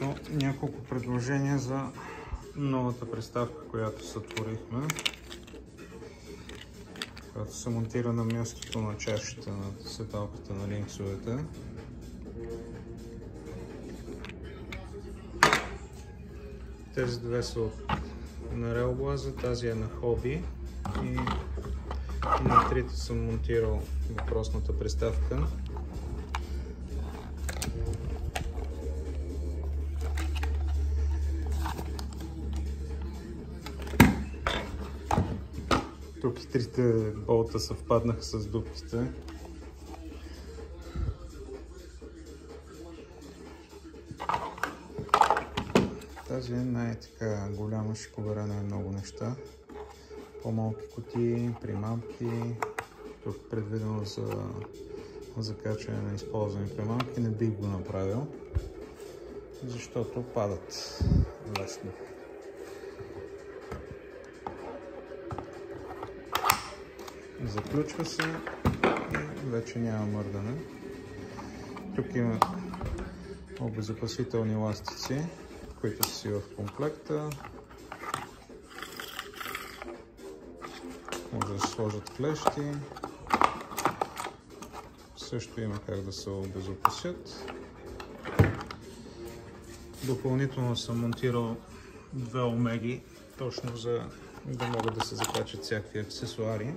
също няколко предложения за новата приставка, която сътворихме, която се монтира на мястото на чашата на седалката на линксовете. Тези две са на Railblaza, тази е на Hobby и на трите съм монтирал въпросната приставка. Тук и трите болта съвпаднаха с дупките. Тази е най-така голяма, ще побере най-много неща. По-малки кутии, примамки. Тук предвидено за закачане на използвани примамки. Не бих го направил, защото падат лесно. Заключва се и вече няма мърдане. Тук има обезопасителни ластици, които са си в комплекта. Може да се сложат клещи. Също има как да се обезопасят. Допълнително съм монтирал две омеги, точно за да могат да се закачат всякакви аксесуари.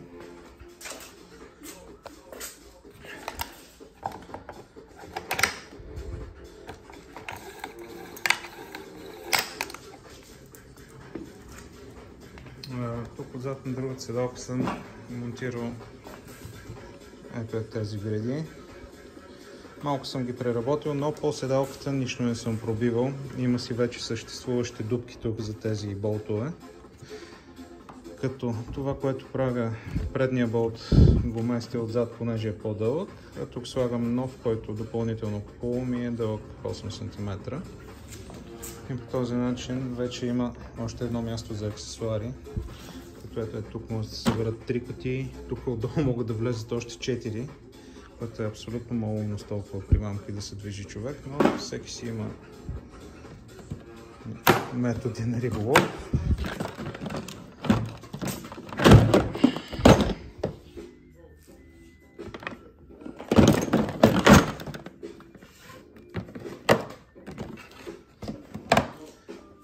Тук отзад на другата седалка съм монтирал тези греди. Малко съм ги преработил, но по седалката нищо не съм пробивал. Има си вече съществуващи дупки тук за тези болтове. Като това, което правя, предния болт го местя отзад, понеже е по-дълъг, а тук слагам нов, който допълнително купувам и е дълъг 8 см. И по този начин вече има още едно място за аксесуари. Ето, тук може да се съберат 3 кутии, тук отдолу могат да влезат още 4, което е абсолютно малумно с толкова примамки да се движи човек, но всеки си има методи на риболов.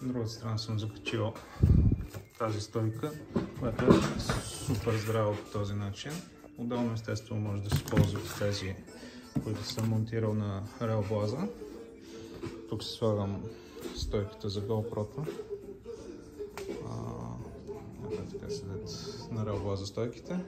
На другата страна съм закачил тази стойка, която е супер здрава по този начин. Отделно естествено може да се ползват тези, които съм монтирал на Railblaza. Тук си слагам стойката за GoPro-то. Така седят на Railblaza стойките.